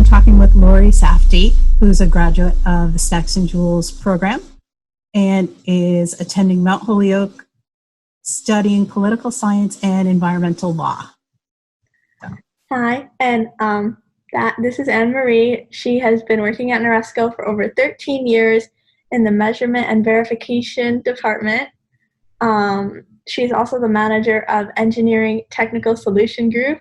talking with Lori Safdieh, who's a graduate of the Stacks+Joules program and is attending Mount Holyoke studying political science and environmental law. Hi, and this is Ann Marie. She has been working at NORESCO for over 13 years in the measurement and verification department. She's also the manager of Engineering Technical Solution Group,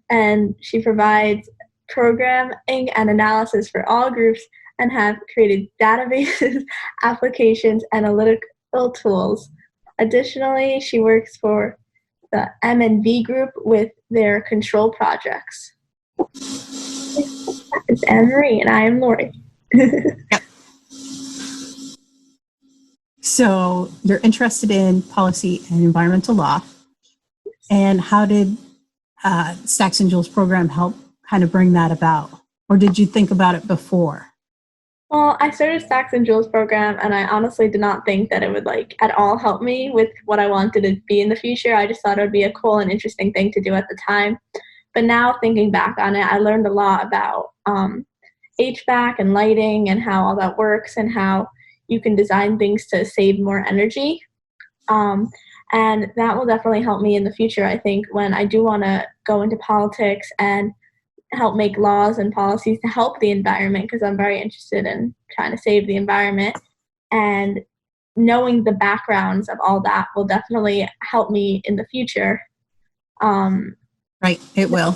and she provides programming and analysis for all groups and have created databases, applications, analytical tools. Additionally, she works for the M&V group with their control projects. It's Ann Marie, and I am Lori. Yep. So you're interested in policy and environmental law, and how did Stacks+Joules program help kind of bring that about? Or did you think about it before? Well, I started Stacks+Joules program, and I honestly did not think that it would at all help me with what I wanted to be in the future. I just thought it would be a cool and interesting thing to do at the time. But now thinking back on it, I learned a lot about HVAC and lighting and how all that works and how you can design things to save more energy. And that will definitely help me in the future, I think, when I do want to go into politics and help make laws and policies to help the environment, because I'm very interested in trying to save the environment. And knowing the backgrounds of all that will definitely help me in the future. Right, it will.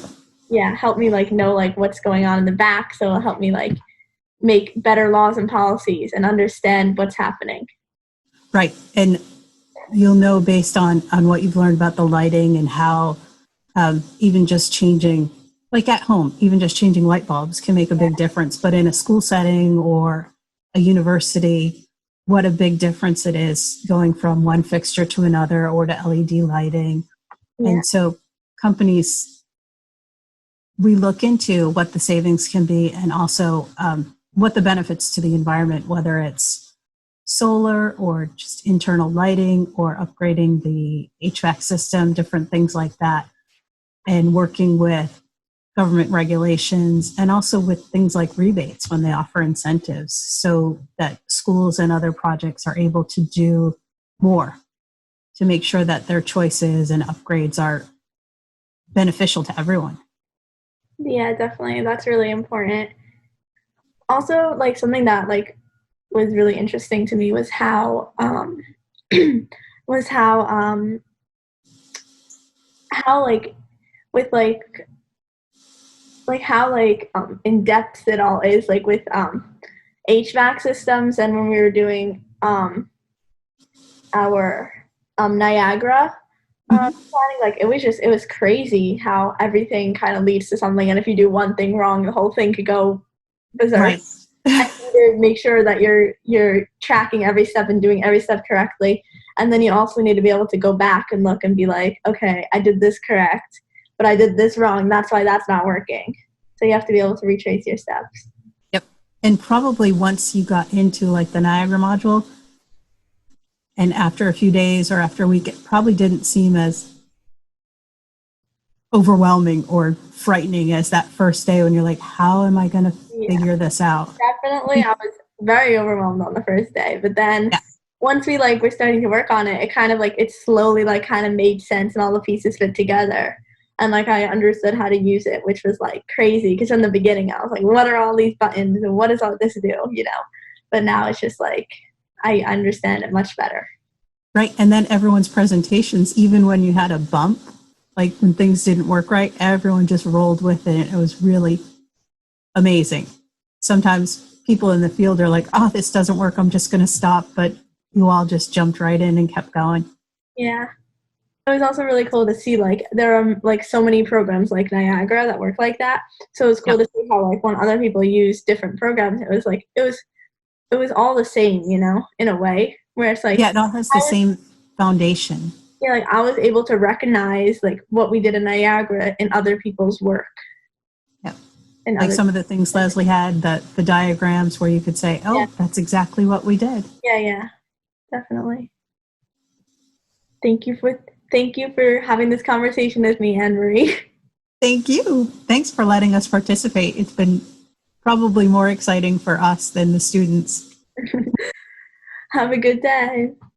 Yeah, help me know what's going on in the back, so it'll help me make better laws and policies and understand what's happening. Right, and you'll know based on what you've learned about the lighting and how even just changing, like at home, even just changing light bulbs can make a big difference. But in a school setting or a university, what a big difference it is going from one fixture to another or to LED lighting. Yeah. And so companies, we look into what the savings can be and also what the benefits to the environment, whether it's solar or just internal lighting or upgrading the HVAC system, different things like that, and working with government regulations and also with things like rebates when they offer incentives so that schools and other projects are able to do more to make sure that their choices and upgrades are beneficial to everyone. Yeah, definitely. That's really important. Also, something that was really interesting to me was how in depth it all is, with HVAC systems. And when we were doing our NIAGARA planning, it was crazy how everything kind of leads to something, and if you do one thing wrong, the whole thing could go berserk. Right. And you need to make sure that you're tracking every step and doing every step correctly. And then you also need to be able to go back and look and be like, okay, I did this correct, but I did this wrong. That's why that's not working. So you have to be able to retrace your steps. Yep. And probably once you got into the Niagara module, and after a few days or after a week, it probably didn't seem as overwhelming or frightening as that first day when you're like, how am I going to figure this out? Definitely. I was very overwhelmed on the first day, but then once we were starting to work on it, it kind of it slowly kind of made sense and all the pieces fit together. And I understood how to use it, which was crazy, because from the beginning I was like, what are all these buttons and what does all this do, But now it's just I understand it much better. Right. And then everyone's presentations, even when you had a bump, when things didn't work right, everyone just rolled with it. It was really amazing. Sometimes people in the field are like, oh, this doesn't work, I'm just going to stop. But you all just jumped right in and kept going. Yeah. It was also really cool to see there are so many programs like NIAGARA that work like that. So it was cool to see how when other people use different programs, it was it was all the same, in a way, where it's it all has the same foundation. Yeah, I was able to recognize what we did in Niagara in other people's work. Yeah. Some of the things Leslie had, the diagrams where you could say, oh, that's exactly what we did. Yeah, definitely. Thank you for having this conversation with me, Ann Marie. Thank you. Thanks for letting us participate. It's been probably more exciting for us than the students. Have a good day.